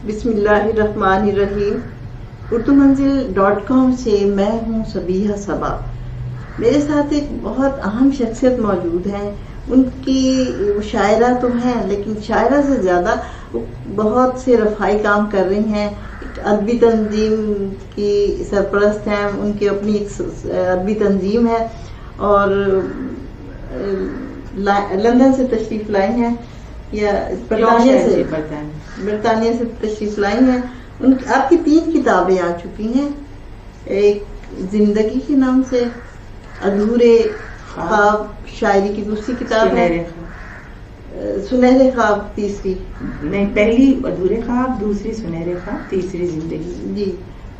بسم اللہ الرحمن الرحیم. اردومنزل.com سے میں ہوں صبیحہ صبا. میرے ساتھ ایک بہت اہم شخصیت موجود ہیں. ان کی شاعرہ تو ہیں لیکن شاعرہ سے زیادہ بہت سے رفائی کام کر رہی ہیں. ادبی تنظیم کی سرپرست ہیں. ان کی اپنی ایک ادبی تنظیم ہے اور لندن سے تشریف لائی ہیں یا برطانیہ سے تشریف لائی ہیں. آپ کی 3 کتابیں آ چکی ہیں. ایک زندگی کے نام سے، ادھورے خواب شاعری کی دوسری کتاب ہے، سنہرے خواب تیسری. نہیں، پہلی ادھورے خواب، دوسری سنہرے خواب، تیسری زندگی. جی،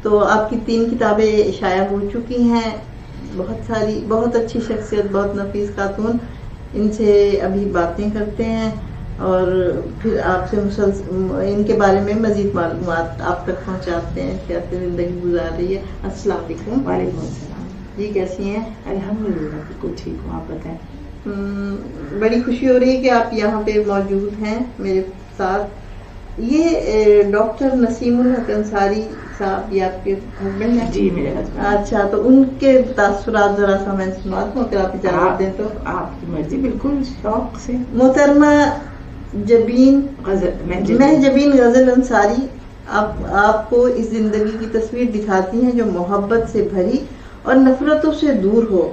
تو آپ کی 3 کتابیں شائع ہو چکی ہیں. بہت اچھی شخصیت، بہت نفیس خاتون. ان سے ابھی باتیں کرتے ہیں اور پھر آپ سے ان کے بارے میں مزید معلومات آپ تک پہنچاتے ہیں. کیسے زندگی گزار رہی ہے. السلام علیکم. وعلیکم السلام. جی، کیسی ہیں؟ الحمدللہ بالکل ٹھیک ہوں. آپ بتائیں. بڑی خوشی ہو رہی ہے کہ آپ یہاں پہ موجود ہیں میرے ساتھ. یہ ڈاکٹر نسیم الحق انصاری صاحب، یہ آپ کے ہسبینڈ ہیں؟ جی، میرے ہسبینڈ. اچھا، تو ان کے تاثرات ذرا سا میں سناتا ہوں اگر آپ اجازت دیں تو. آپ کی مرضی. بالکل شوق سے. محترمہ مہجبین غزل انصاری آپ کو اس زندگی کی تصویر دکھاتی ہیں جو محبت سے بھری اور نفرتوں سے دور ہو.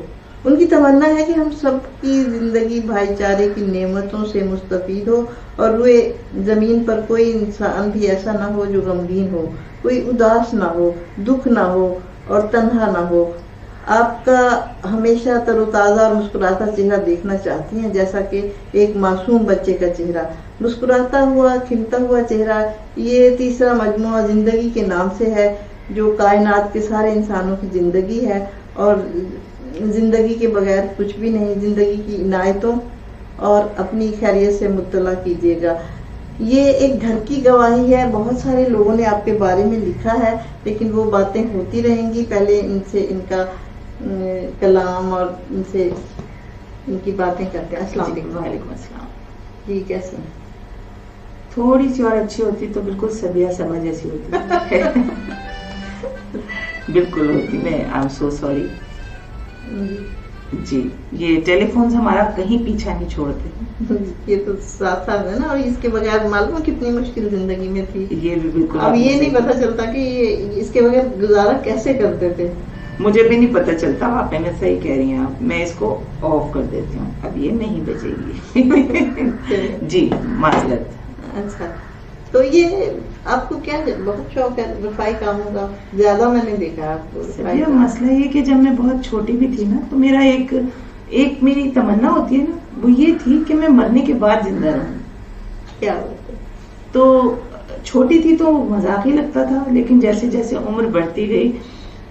ان کی تمنا ہے کہ ہم سب کی زندگی بھائی چارے کی نعمتوں سے مستفید ہو اور روئے زمین پر کوئی انسان بھی ایسا نہ ہو جو غمگین ہو، کوئی اداس نہ ہو، دکھ نہ ہو اور تنہا نہ ہو. آپ کا ہمیشہ تر و تازہ اور مسکراتا چہرہ دیکھنا چاہتی ہیں، جیسا کہ ایک معصوم بچے کا چہرہ. مسکراتا ہوا کھلتا ہوا چہرہ، یہ تیسرا مجموعہ زندگی کے نام سے ہے جو کائنات کے سارے انسانوں کی زندگی ہے اور زندگی کے بغیر کچھ بھی نہیں. زندگی کی عنایتوں اور اپنی خیریت سے مطلع کیجیے گا. یہ ایک گھر کی گواہی ہے. بہت سارے لوگوں نے آپ کے بارے میں لکھا ہے لیکن وہ باتیں ہوتی رہیں گی. پہلے ان سے ان کا کلام اور ان سے ان کی باتیں کرتے ہیں. السلام علیکم. وعلیکم السلام. جی، کیسے ہیں؟ تھوڑی سی اور اچھی ہوتی تو بالکل صبیحہ صبا جیسی ہوتی. بالکل ہوتی. میں آئی ایم سو سوری. جی، یہ ٹیلی فونز ہمارا کہیں پیچھا نہیں چھوڑتے. یہ تو ساتھ ساتھ ہے نا، اور اس کے بغیر معلوم کتنی مشکل زندگی میں تھی. یہ بھی بالکل. اب یہ نہیں پتا چلتا کہ اس کے بغیر گزارا کیسے کرتے تھے. مجھے بھی نہیں پتا چلتا. آپ میں صحیح کہہ رہی ہیں آپ. میں اس کو آف کر دیتی ہوں. اب یہ نہیں بچے گی. جی، معذرت. اچھا، تو یہ آپ کو کیا بہت شوق ہے رفائی کاموں کا؟ زیادہ میں نے دیکھا آپ کو. مسئلہ یہ کہ جب میں بہت چھوٹی بھی تھی نا تو میرا ایک میری تمنا ہوتی ہے نا، وہ یہ تھی کہ میں مرنے کے بعد زندہ رہوں. کیا بات ہے. تو چھوٹی تھی تو مذاق ہی لگتا تھا، لیکن جیسے جیسے عمر بڑھتی گئی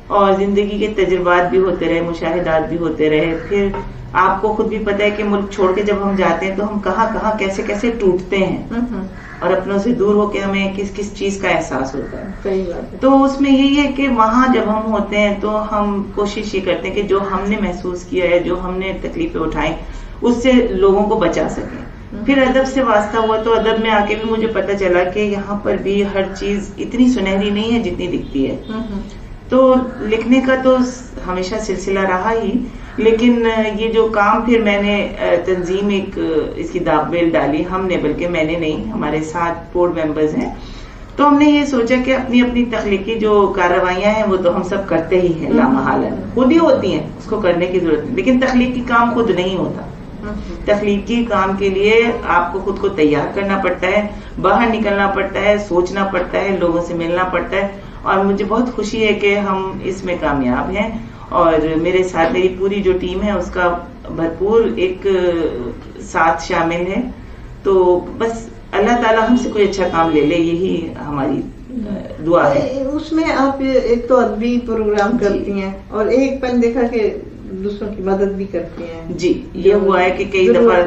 اور زندگی کے تجربات بھی ہوتے رہے، مشاہدات بھی ہوتے رہے، پھر آپ کو خود بھی پتا ہے کہ ملک چھوڑ کے جب ہم جاتے ہیں تو ہم کہاں کہاں کیسے کیسے ٹوٹتے ہیں اور اپنوں سے دور ہو کے ہمیں کس کس چیز کا احساس ہوتا ہے. صحیح بات ہے. تو اس میں یہی ہے کہ وہاں جب ہم ہوتے ہیں تو ہم کوشش یہ کرتے ہیں کہ جو ہم نے محسوس کیا ہے، جو ہم نے تکلیفیں اٹھائیں، اس سے لوگوں کو بچا سکیں. پھر ادب سے واسطہ ہوا تو ادب میں آ کے بھی مجھے پتا چلا کہ یہاں پر بھی ہر چیز اتنی سنہری نہیں ہے جتنی دکھتی ہے. تو لکھنے کا تو ہمیشہ سلسلہ رہا ہی، لیکن یہ جو کام پھر میں نے تنظیم ایک اس کی داغ بیل ڈالی. ہم نے، بلکہ میں نے نہیں، ہمارے ساتھ بورڈ ممبرز ہیں. تو ہم نے یہ سوچا کہ اپنی اپنی تخلیقی جو کارروائیاں ہیں وہ تو ہم سب کرتے ہی ہیں لامحالہ، خود ہی ہوتی ہیں، اس کو کرنے کی ضرورت نہیں. لیکن تخلیقی کام خود نہیں ہوتا. تخلیقی کام کے لیے آپ کو خود کو تیار کرنا پڑتا ہے، باہر نکلنا پڑتا ہے، سوچنا پڑتا ہے، لوگوں سے ملنا پڑتا ہے. اور مجھے بہت خوشی ہے کہ ہم اس میں کامیاب ہیں اور میرے ساتھ میری پوری جو ٹیم ہے اس کا بھرپور ایک ساتھ شامل ہے. تو بس اللہ تعالیٰ ہم سے کوئی اچھا کام لے لے، یہی ہماری دعا ہے. اس میں آپ ایک تو ادبی پروگرام کرتی ہیں اور ایک پن دیکھا کہ دوسروں کی مدد بھی کرتی ہیں. جی، یہ ہوا ہے کہ کئی دفعہ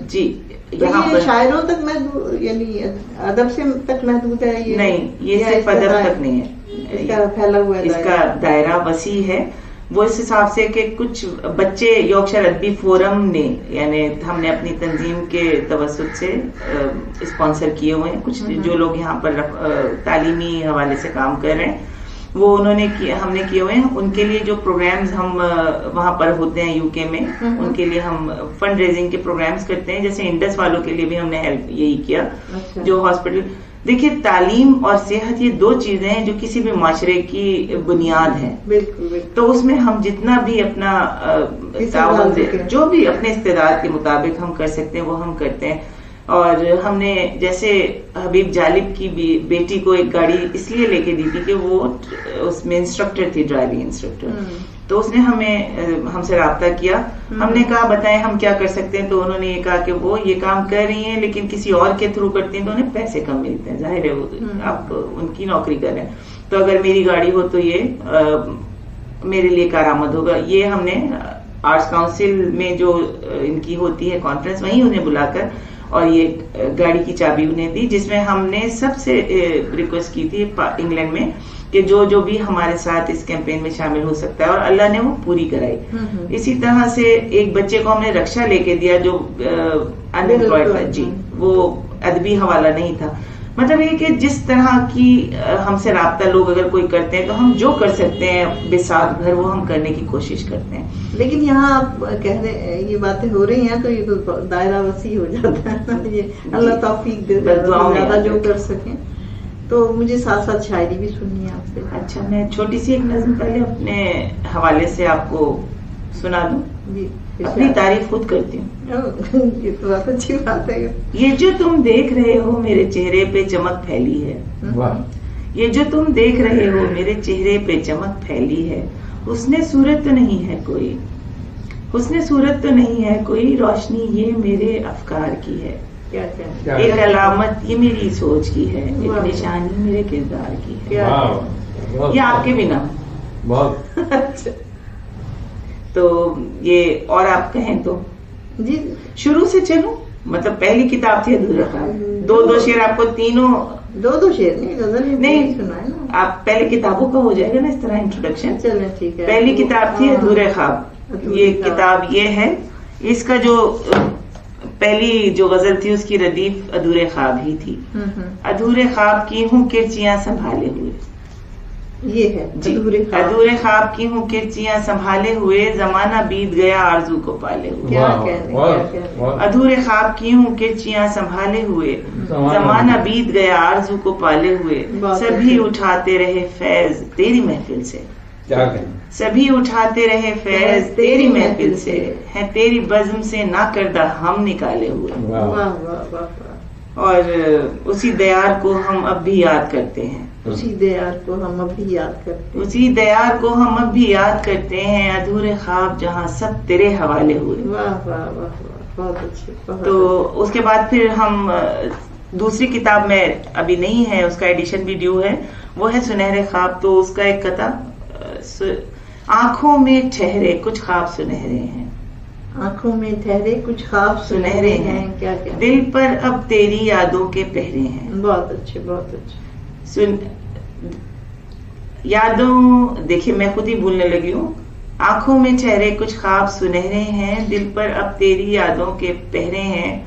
جی یہاں پر شاعروں تک محدود، یعنی ادب سے تک محدود ہے یہ؟ نہیں، یہ صرف ادب تک نہیں ہے، اس کا پھیلا ہوا ہے، اس کا دائرہ وسیع ہے. وہ اس حساب سے کہ کچھ بچے یارکشائر ادبی فورم نے یعنی ہم نے اپنی تنظیم کے توسط سے اسپانسر کیے ہوئے ہیں کچھ جو لوگ یہاں پر تعلیمی حوالے سے کام کر رہے ہیں وہ ہم نے کیے ہوئے ہیں. ان کے لیے جو پروگرامز ہم وہاں پر ہوتے ہیں یو کے میں ان کے لیے ہم فنڈ ریزنگ کے پروگرامز کرتے ہیں. جیسے انڈس والوں کے لیے بھی ہم نے ہیلپ یہی کیا جو ہاسپٹل. دیکھیے تعلیم اور صحت یہ دو چیزیں ہیں جو کسی بھی معاشرے کی بنیاد ہے. بالکل. تو اس میں ہم جتنا بھی اپنا تعاون جو بھی اپنے استعداد کے مطابق ہم کر سکتے ہیں وہ ہم کرتے ہیں. اور ہم نے جیسے حبیب جالب کی بیٹی کو ایک گاڑی اس لیے لے کے دی تھی کہ وہ اس میں انسٹرکٹر تھی, ڈرائیونگ انسٹرکٹر. تو اس نے ہم سے رابطہ کیا. ہم نے کہا بتائیں ہم کیا کر سکتے ہیں. تو انہوں نے یہ کہا کہ وہ یہ کام کر رہی ہیں لیکن کسی اور کے تھرو کرتی ہیں تو انہیں پیسے کم ملتے ہیں. ظاہر ہے آپ ان کی نوکری کر رہے ہیں تو اگر میری گاڑی ہو تو یہ میرے لیے کارآمد ہوگا. یہ ہم نے آرٹس کاؤنسل میں جو ان کی ہوتی ہے کانفرنس وہیں انہیں بلا کر اور یہ گاڑی کی چابی انہیں دی جس میں ہم نے سب سے ریکویسٹ کی تھی انگلینڈ میں کہ جو بھی ہمارے ساتھ اس کیمپین میں شامل ہو سکتا ہے اور اللہ نے وہ پوری کرائی. اسی طرح سے ایک بچے کو ہم نے رکشا لے کے دیا جو ان امپلائڈ تھا. جی وہ ادبی حوالہ نہیں تھا. مطلب یہ کہ جس طرح کی ہم سے رابطہ لوگ اگر کوئی کرتے ہیں تو ہم جو کر سکتے ہیں بساط بھر وہ ہم کرنے کی کوشش کرتے ہیں. لیکن یہاں آپ کہہ رہے یہ باتیں ہو رہی ہیں تو یہ تو دائرہ وسیع ہو جاتا ہے. یہ اللہ توفیق دے زیادہ جو کر سکیں. تو مجھے ساتھ ساتھ شاعری بھی سننی ہے آپ سے. اچھا میں چھوٹی سی ایک نظم پہلے اپنے حوالے سے آپ کو سنا دوں. جی اپنی تعریف خود کرتی ہوں. یہ تو بہت اچھی بات ہے. یہ جو تم دیکھ رہے ہو میرے چہرے پہ چمک پھیلی ہے. یہ جو تم دیکھ رہے ہو میرے چہرے پہ چمک پھیلی ہے. حسن صورت تو نہیں ہے کوئی, حسن صورت تو نہیں ہے کوئی, روشنی یہ میرے افکار کی ہے. ایک علامت یہ میری سوچ کی ہے, ایک نشانی میرے کردار کی ہے. یہ آپ کے بنا بہت. تو یہ اور آپ کہیں تو جی شروع سے چلوں. مطلب پہلی کتاب تھی ادھورے خواب. دو شعر آپ کو تینوں دو شعر نہیں سنائے نا آپ. پہلے کتابوں کا ہو جائے گا نا اس طرح انٹروڈکشن. چلیں ٹھیک ہے. پہلی کتاب تھی ادھورے خواب. یہ کتاب یہ ہے. اس کا جو پہلی جو غزل تھی اس کی ردیف ادھورے خواب ہی تھی. ادھورے خواب کی ہوں کرچیاں سنبھالے ہوئے. یہ ہے ادھورے خواب کی ہوں کرچیاں سنبھالے ہوئے, زمانہ بیت گیا آرزو کو پالے ہوئے. ادھورے خواب کی ہوں کرچیاں سنبھالے ہوئے, زمانہ بیت گیا آرزو کو پالے ہوئے. سبھی اٹھاتے رہے فیض تیری محفل سے, سبھی اٹھاتے رہے فیض تیری محفل سے, ہے تیری بزم سے نہ کردہ ہم نکالے ہوئے. اور اسی دیار کو ہم اب بھی یاد کرتے ہیں. اسی دیار کو ہم اب بھی یاد کرتے ہیں. اسی دیار کو ہم اب بھی یاد کرتے ہیں. ادھورے خواب جہاں سب تیرے حوالے ہوئے. واہ واہ واہ بہت اچھے. تو اس کے بعد پھر ہم دوسری کتاب میں ابھی نہیں ہے, اس کا ایڈیشن بھی ڈیو ہے, وہ ہے سنہرے خواب. تو اس کا ایک قطعہ, آنکھوں میں ٹھہرے کچھ خواب سنہرے ہیں. آنکھوں میں ٹھہرے کچھ خواب سنہرے ہیں. کیا دل پر اب تیری یادوں کے پہرے ہیں. بہت اچھے بہت اچھے. یادوں دیکھیے میں خود ہی بھولنے لگی ہوں. آنکھوں میں ٹھہرے کچھ خواب سنہرے ہیں, دل پر اب تیری یادوں کے پہرے ہیں.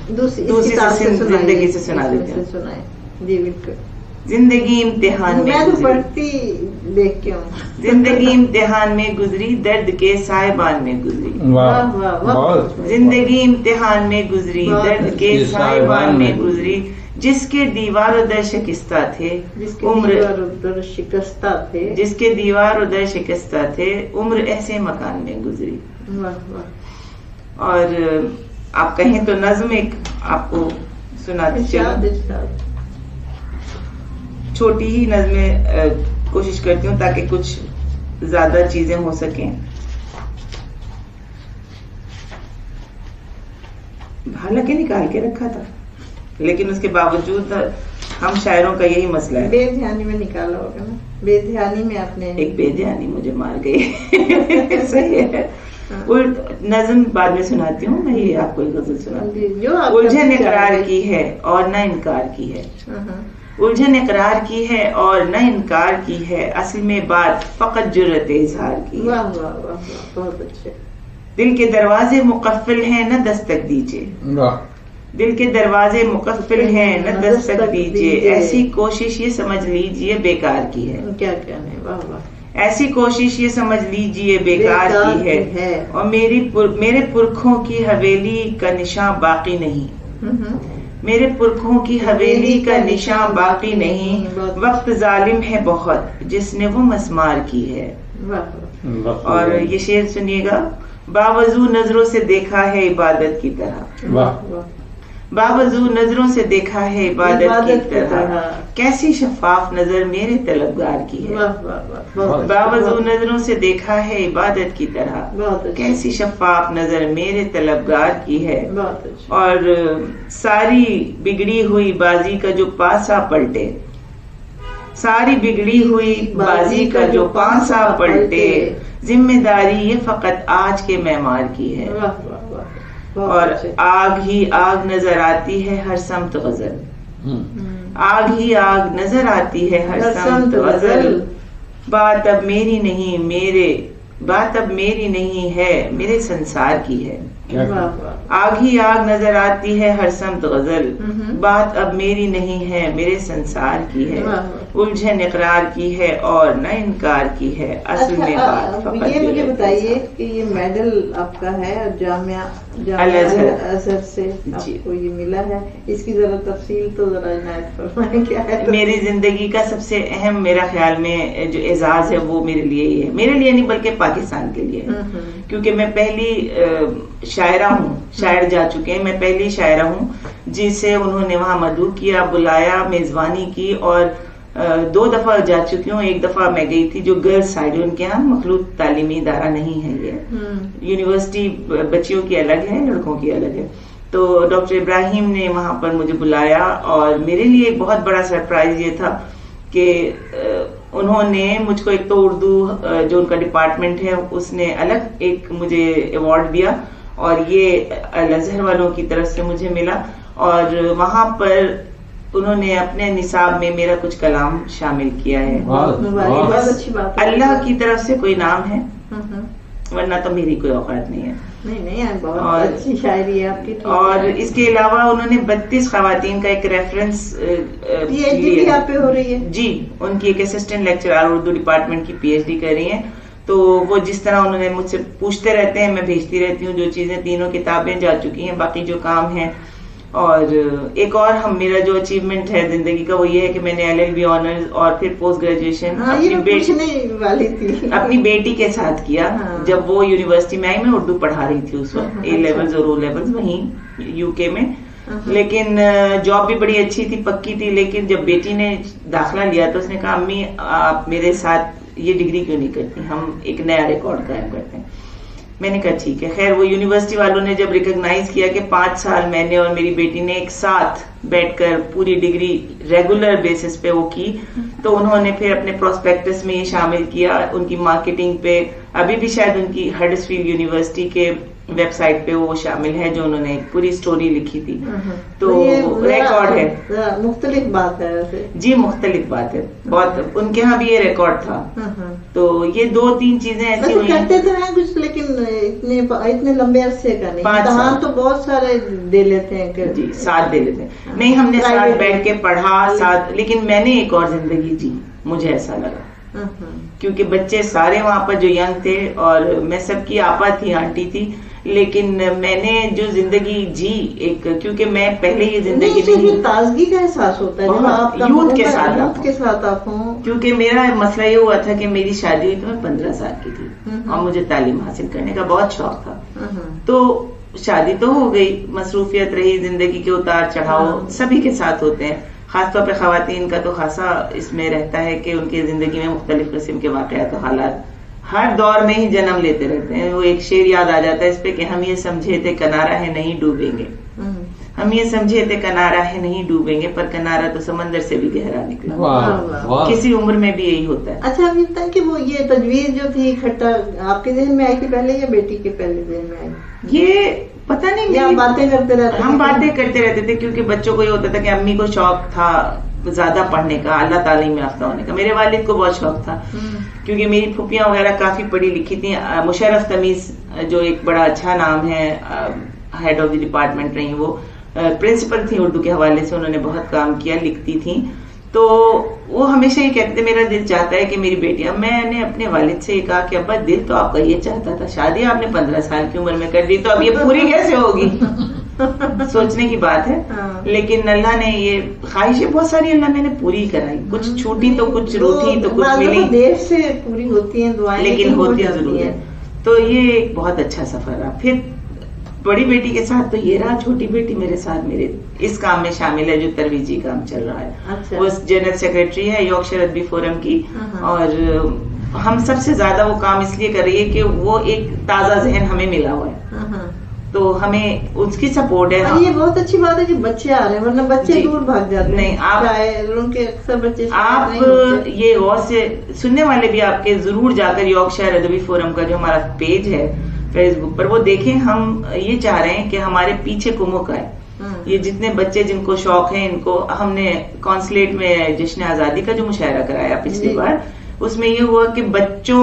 دوسری زندگی سے سنا دیتے ہیں. جی بالکل. زندگی امتحان میں پڑھتی دیکھ کے زندگی امتحان میں گزری, درد کے سائبان میں گزری. زندگی امتحان میں گزری, درد کے سائبان میں گزری. جس کے دیوار و در شکستہ تھے عمر شکستہ تھے, جس کے دیوار و در شکستہ تھے عمر ایسے مکان میں گزری. اور آپ کہیں تو نظم ایک آپ کو سناتی چلوں. چھوٹی ہی نظمیں کوشش کرتی ہوں تاکہ کچھ زیادہ چیزیں ہو سکیں. حالانکہ نکال کے رکھا تھا لیکن اس کے باوجود ہم شاعروں کا یہی مسئلہ ہے. بے دھیانی میں نکالا ہوگا نا. بے دھیانی میں آپ نے ایک بے دھیانی مجھے مار گئی. صحیح ہے. نظم بعد میں سناتی ہوں. میں یہ آپ کو ایک غزل سناتی ہوں. الجھن اقرار کی ہے اور نہ انکار کی ہے. الجھن اقرار کی ہے اور نہ انکار کی ہے، اصل میں بات فقط جرت اظہار کی ہے۔ واہ واہ واہ واہ، بہت اچھے۔ دل کے دروازے مقفل ہیں نہ دستک دیجیے، دل کے دروازے مقفل ہیں نہ دستک دیجیے، ایسی کوشش یہ سمجھ لیجیے بیکار کی ہے، کیا کہنے، واہ واہ، ایسی کوشش یہ سمجھ لیجیے بیکار کی ہے، اور میرے پرکھوں کی حویلی کا نشاں باقی نہیں، میرے پرکھوں کی حویلی کا نشاں باقی نہیں، وقت ظالم ہے بہت جس نے وہ مسمار کی ہے۔ اور یہ شعر سنیے گا، باوضو نظروں سے دیکھا ہے عبادت کی طرح، باوضو نظروں سے دیکھا ہے عبادت کی طرح، کیسی شفاف نظر میرے طلبگار کی ہے، باوضو نظروں سے دیکھا ہے عبادت کی طرح، کیسی شفاف نظر میرے طلبگار کی ہے، اور ساری بگڑی ہوئی بازی کا جو پاسا پلٹے، ساری بگڑی ہوئی بازی کا جو پانسا پلٹے، ذمہ داری یہ فقط آج کے معمار کی ہے، اور آگ ہی آگ نظر آتی ہے ہر سمت غزل، آگ ہی آگ نظر آتی ہے ہر سمت غزل، بات اب میری نہیں ہے میرے سنسار کی ہے، آگ ہی آگ نظر آتی ہے ہر سمت غزل، بات اب میری نہیں ہے میرے سنسار کی ہے، الجھن اقرار کی ہے اور نہ انکار کی ہے، اصل میں بات فقط یہ مجھے بتائیے کہ یہ میڈل آپ کا ہے جامعہ الازہر سے آپ کو یہ ملا ہے، اس کی ذرا تفصیل تو ذرا عنایت فرمائیں، کیا ہے؟ میری زندگی کا سب سے اہم، میرا خیال میں جو اعزاز ہے وہ میرے لیے ہی ہے، میرے لیے نہیں بلکہ پاکستان کے لیے، کیونکہ میں پہلی شاعرہ ہوں، شاعر جا چکے ہیں، میں پہلی شاعرہ ہوں جسے انہوں نے وہاں مدعو کیا، بلایا، میزبانی کی، اور 2 دفعہ جا چکی ہوں، ایک دفعہ میں گئی تھی جو گرلز سائڈ، ان کے یہاں مخلوط تعلیمی ادارہ نہیں ہے، یہ یونیورسٹی بچیوں کی الگ ہے، لڑکوں کی الگ ہے، تو ڈاکٹر ابراہیم نے وہاں پر مجھے بلایا، اور میرے لیے ایک بہت بڑا سرپرائز یہ تھا کہ انہوں نے مجھ کو، ایک تو اردو جو ان کا ڈپارٹمنٹ ہے اس نے الگ ایک مجھے ایوارڈ دیا، اور یہ الازہر والوں کی طرف سے مجھے ملا، اور وہاں پر انہوں نے اپنے نصاب میں میرا کچھ کلام شامل کیا ہے، بہت اچھی بات، اللہ کی طرف سے کوئی نام ہے، ورنہ تو میری کوئی اوقات نہیں ہے، نہیں بہت اچھی شاعری ہے آپ کی، اور اس کے علاوہ انہوں نے 32 خواتین کا ایک ریفرنس آپ پہ ہو رہی ہے، جی، ان کی ایک اسسٹنٹ لیکچرار اردو ڈپارٹمنٹ کی PhD کر رہی ہیں، تو وہ جس طرح انہوں نے مجھ سے پوچھتے رہتے ہیں، میں بھیجتی رہتی ہوں جو چیزیں، 3 کتابیں جا چکی ہیں، باقی جو کام ہیں، اور ایک اور میرا جو اچیومنٹ ہے زندگی کا وہ یہ ہے کہ میں نے LLB آنرز اور پھر پوسٹ گریجویشن اپنی بیٹی کے ساتھ کیا، جب وہ یونیورسٹی میں آئی، میں اردو پڑھا رہی تھی اس وقت، A لیولز اور O لیولز وہیں UK میں، لیکن جاب بھی بڑی اچھی تھی، پکی تھی، لیکن جب بیٹی نے داخلہ لیا تو اس نے کہا امی آپ میرے ساتھ یہ ڈگری کیوں نہیں کرتی، ہم ایک نیا ریکارڈ قائم کرتے ہیں۔ میں نے کہا ٹھیک ہے، خیر وہ یونیورسٹی والوں نے جب ریکگنائز کیا کہ 5 سال میں نے اور میری بیٹی نے ایک ساتھ بیٹھ کر پوری ڈگری ریگولر بیسس پہ وہ کی، تو انہوں نے پھر اپنے پروسپیکٹس میں یہ شامل کیا، ان کی مارکیٹنگ پہ، ابھی بھی شاید ان کی ہڈرسفیلڈ یونیورسٹی کے ویب سائٹ پہ وہ شامل ہے جو انہوں نے ایک پوری سٹوری لکھی تھی، تو ریکارڈ ہے، مختلف بات ہے، جی مختلف بات ہے بہت، ان کے ہاں بھی یہ ریکارڈ تھا، تو یہ 2-3 چیزیں ایسی ہوئی کرتے تو ہیں کچھ، لیکن اتنے لمبے عرصے کا نہیں، امتحان تو بہت سارے دے لیتے ہیں، جی 7 دے لیتے ہیں، نہیں ہم نے ساتھ بیٹھ کے پڑھا ساتھ، لیکن میں نے ایک اور زندگی جی، مجھے ایسا لگا کیونکہ بچے سارے وہاں پر جو ینگ تھے، اور میں سب کی آپا تھی، آنٹی تھی، لیکن میں نے جو زندگی جی ایک، کیونکہ میں پہلے یہ زندگی نہیں، تازگی کا احساس ہوتا ہے جب آپ یوتھ کے ساتھ آپ ہوں، کیونکہ میرا مسئلہ یہ ہوا تھا کہ میری شادی ہوئی تو میں 15 سال کی تھی، اور مجھے تعلیم حاصل کرنے کا بہت شوق تھا، تو شادی تو ہو گئی، مصروفیت رہی، زندگی کے اتار چڑھاؤ سبھی کے ساتھ ہوتے ہیں، خاص طور پہ خواتین کا تو خاصا اس میں رہتا ہے کہ ان کی زندگی میں مختلف قسم کے واقعات و حالات ہر دور میں ہی جنم لیتے رہتے ہیں۔ وہ ایک شعر یاد آ جاتا ہے اس پہ کہ ہم یہ سمجھے تھے کنارہ ہے نہیں ڈوبیں گے، ہم یہ سمجھے تھے کنارہ ہے نہیں ڈوبیں گے، پر کنارہ تو سمندر سے بھی گہرا نکلا، کسی عمر میں بھی یہی ہوتا ہے۔ اچھا ابھی تک کہ وہ یہ تجویز جو تھی اکٹھا آپ کے ذہن میں آئی تھی پہلے یا بیٹی کے پہلے ذہن میں آئی؟ یہ پتہ نہیں، ہم باتیں کرتے رہتے، ہم باتیں کرتے رہتے تھے، کیونکہ بچوں کو یہ ہوتا تھا کہ امی کو شوق تھا زیادہ پڑھنے کا، اعلیٰ تعلیم یافتہ ہونے کا. میرے والد کو بہت شوق تھا کیونکہ میری پھوپھیاں وغیرہ کافی پڑھی لکھی تھیں. مشرف تمیز جو ایک بڑا اچھا نام ہے، ہیڈ آف دی ڈپارٹمنٹ رہی، وہ پرنسپل تھی اردو کے حوالے سے، انہوں نے بہت کام کیا، لکھتی تھیں. تو وہ ہمیشہ یہ کہتے میرا دل چاہتا ہے کہ میری بیٹیاں، میں نے اپنے والد سے یہ کہا کہ ابا دل تو آپ کا یہ چاہتا تھا، شادی آپ نے 15 سال کی عمر میں کر دی، تو اب یہ پوری کیسے ہوگی؟ سوچنے کی بات ہے. لیکن اللہ نے یہ خواہشیں بہت ساری اللہ میں نے پوری کرائی، کچھ چھوٹی تو کچھ روٹی تو کچھ ملی، دیر سے پوری ہوتی ہیں دعائیں لیکن ہوتی ضرور ہے. تو یہ ایک بہت اچھا سفر رہا. پھر بڑی بیٹی کے ساتھ تو یہ رہا، چھوٹی بیٹی میرے ساتھ میرے اس کام میں شامل ہے جو ترویجی کام چل رہا ہے. وہ جنرل سیکرٹری ہے یارکشائر ادبی فورم کی، اور ہم سب سے زیادہ وہ کام اس لیے کر رہی ہے کہ وہ ایک تازہ ذہن ہمیں ملا ہوا ہے، تو ہمیں اس کی سپورٹ ہے. یہ بہت اچھی بات ہے کہ بچے آ رہے ہیں، ورنہ بچے دور بھاگ جاتے ہیں. نہیں، ان کے اکثر بچے آپ یہ غور سے سننے والے بھی آپ کے ضرور جا کر یارکشائر ادبی فورم کا جو ہمارا پیج ہے فیس بک پر وہ دیکھیں. ہم یہ چاہ رہے ہیں کہ ہمارے پیچھے کمک آئے. یہ جتنے بچے جن کو شوق ہے، ان کو ہم نے کونسلیٹ میں جشن آزادی کا جو مشاعرہ کرایا پچھلی بار، اس میں یہ ہوا کہ بچوں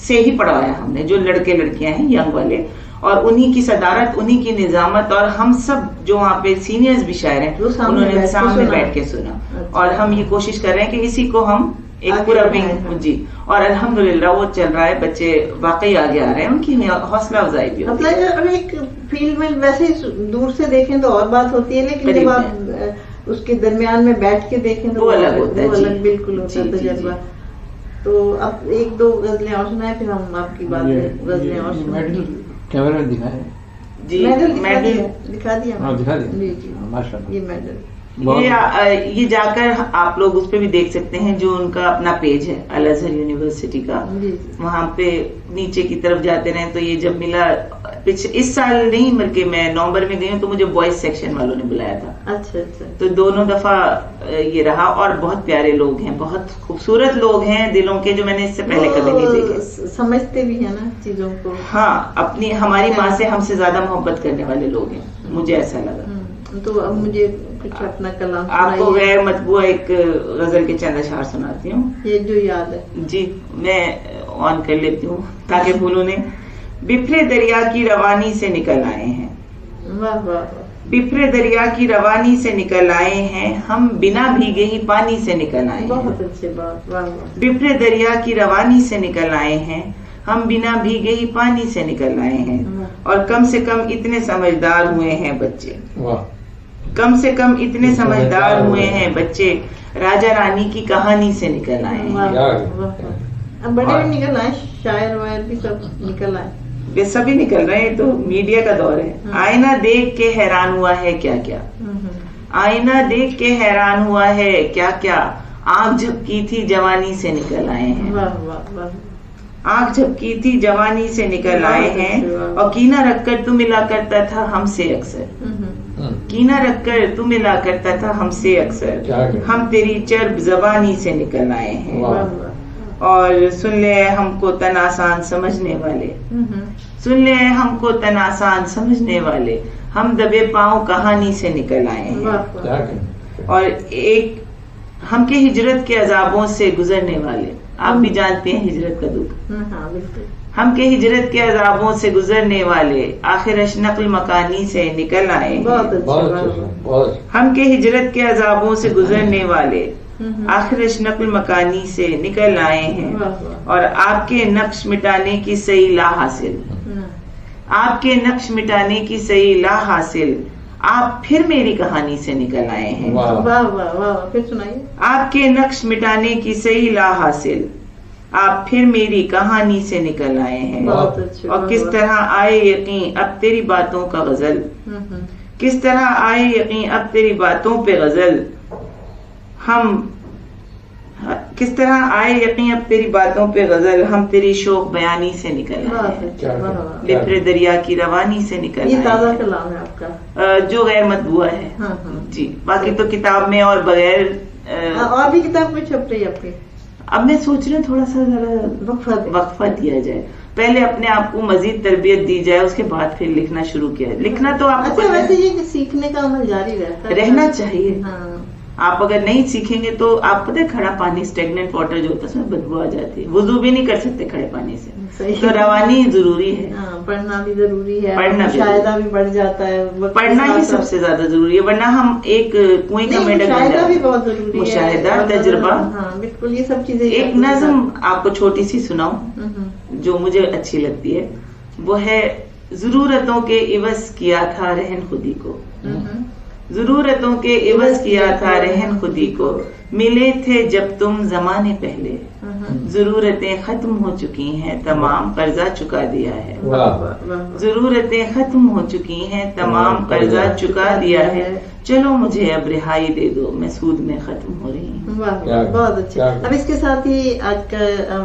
سے ہی پڑھوایا ہم نے، جو لڑکے لڑکیاں ہیں ینگ والے، اور انہی کی صدارت، انہی کی نظامت، اور ہم سب جو وہاں پہ سینئرز بھی شاعر ہیں انہوں نے سامنے بیٹھ کے سنا. اور ہم یہ کوشش کر رہے ہیں کہ اسی کو ہم ایک پورا ونگ، جی، اور الحمدللہ وہ چل رہا ہے. بچے واقعی آگے آ رہے ہیں، ان کی حوصلہ افزائی بھی ہوتی ہے. مطلب ایک فیلڈ میں ویسے دور سے دیکھیں تو اور بات ہوتی ہے، لیکن جب آپ اس کے درمیان میں بیٹھ کے دیکھیں تو وہ الگ ہوتا ہے، وہ الگ بالکل ہوتا ہے تجربہ. تو اب ایک دو غزلیں اور سنائیں، پھر ہم آپ کی بات غزلیں اور سنائیں. کیمرہ میں دکھائیں جی، میڈل دکھا دیا. جی جی، ماشاءاللہ. یہ میڈل یہ جا کر آپ لوگ اس پہ بھی دیکھ سکتے ہیں، جو ان کا اپنا پیج ہے الازہر یونیورسٹی کا، وہاں پہ نیچے کی طرف جاتے رہے. تو یہ جب ملا اس سال نہیں بلکہ میں نومبر میں گئی ہوں، تو مجھے بوائز سیکشن والوں نے بلایا تھا. اچھا اچھا. تو دونوں دفعہ یہ رہا، اور بہت پیارے لوگ ہیں، بہت خوبصورت لوگ ہیں دلوں کے، جو میں نے اس سے پہلے کبھی نہیں دیکھے. سمجھتے بھی ہیں نا چیزوں کو. ہاں، اپنی ہماری ماں سے ہم سے زیادہ محبت کرنے والے لوگ ہیں، مجھے ایسا لگا. تو اب مجھے کچھ اپنا کلام آپ کو غیر مطبوع ایک غزل کے چند اشعار سناتی ہوں، یہ جو یاد ہے. جی، میں آن کر لیتی ہوں تاکہ بھولوں نے. بپھرے دریا کی روانی سے نکل آئے ہیں، واہ واہ. بپھرے دریا کی روانی سے نکل آئے ہیں، ہم بنا بھیگے ہی پانی سے نکل آئے ہیں. بہت اچھی بات. واہ واہ. بپھرے دریا کی روانی سے نکل آئے ہیں، ہم بنا بھیگے ہی پانی سے نکل آئے ہیں، اور کم سے کم اتنے سمجھدار ہوئے ہیں بچے. کم سے کم اتنے سمجھدار ہوئے ہیں بچے، راجا رانی کی کہانی سے نکل آئے ہیں. بڑے بھی نکل آئے، شاعر وائر بھی سب نکل آئے. یہ سبھی نکل رہے ہیں، تو میڈیا کا دور ہے. آئینہ دیکھ کے حیران ہوا ہے کیا کیا، آئینہ دیکھ کے حیران ہوا ہے کیا کیا، آنکھ جھپکی تھی جوانی سے نکل آئے ہیں. آنکھ جھپکی تھی جوانی سے نکل آئے ہیں، اور کینہ رکھ کر تو ملا کرتا تھا ہم سے اکثر، کینہ رکھ کر تو ملا کرتا تھا ہم سے اکثر، ہم تیری چرب زبانی سے نکل آئے ہیں. اور سن لے ہم کو تن آسان سمجھنے والے، سن لے ہم کو تن آسان سمجھنے والے، ہم دبے پاؤں کہانی سے نکل آئے ہیں. اور ایک ہم کے ہجرت کے عذابوں سے گزرنے والے، آپ بھی جانتے ہیں ہجرت کا دکھ، ہم کے ہجرت کے عذابوں سے گزرنے والے، آخرش نقل مکانی سے نکل آئے ہیں. ہم کے ہجرت کے عذابوں سے گزرنے والے، آخرش نقل مکانی سے نکل آئے ہیں، اور آپ کے نقش مٹانے کی صحیح لا حاصل، آپ کے نقش مٹانے کی صحیح لا حاصل، آپ پھر میری کہانی سے نکل آئے ہیں. پھر سنائیے. آپ کے نقش مٹانے کی صحیح لا حاصل، آپ پھر میری کہانی سے نکل آئے ہیں. اور کس طرح آئے یقین اب تیری باتوں کا غزل، کس طرح آئے یقین اب تیری باتوں پہ غزل، ہم کس طرح آئے یقین اب تیری باتوں پہ غزل، ہم تیری شوق بیانی سے نکل آئے ہیں، بپھرے دریا کی روانی سے نکل آئے. یہ تازہ کلام ہے آپ کا جو غیر مطبوع ہے. جی، باقی تو کتاب میں اور بغیر اور بھی کتاب میں چھپ رہی ہے آپ کی. اب میں سوچ رہی ہوں تھوڑا سا ذرا وقفہ دیا جائے، پہلے اپنے آپ کو مزید تربیت دی جائے، اس کے بعد پھر لکھنا شروع کیا. لکھنا تو آپ کو ویسے یہ سیکھنے کا عمل جاری رہنا چاہیے. آپ اگر نہیں سیکھیں گے تو آپ پتہ ہے کھڑا پانی اسٹیگننٹ واٹر جو ہوتا ہے اس میں بدبو آ جاتی ہے, وضو بھی نہیں کر سکتے کھڑے پانی سے. تو روانی ضروری ہے, پڑھنا بھی ضروری ہے, پڑھنا مشاہدہ بھی بڑھ جاتا ہے, پڑھنا ہی سب سے زیادہ ضروری ہے, ورنہ ہم ایک کنویں کا میڈل بن مشاہدہ بھی جاتے بہت ضروری ہے, مشاہدہ تجربہ. ہاں بالکل, یہ سب چیزیں. ایک نظم آپ کو چھوٹی سی سناؤں جو مجھے اچھی لگتی ہے, وہ ہے ضرورتوں کے عوض کیا تھا رہن خودی کو, ضرورتوں کے عوض کیا تھا رہن خودی کو, ملے تھے جب تم زمانے پہلے, ضرورتیں ختم ہو چکی ہیں تمام قرضہ چکا دیا ہے, ضرورتیں ختم ہو چکی ہیں تمام قرضہ چکا دیا ہے, چلو مجھے اب رہائی دے دو میں سود میں ختم ہو رہی ہوں. بہت اچھا. اب اس کے ساتھ ہی آج کا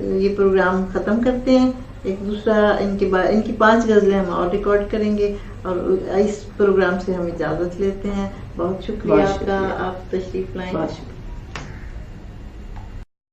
یہ پروگرام ختم کرتے ہیں. ایک دوسرا ان کی 5 غزلیں ہم اور ریکارڈ کریں گے, اور اس پروگرام سے ہم اجازت لیتے ہیں. بہت شکریہ آپ کا, آپ تشریف لائیں.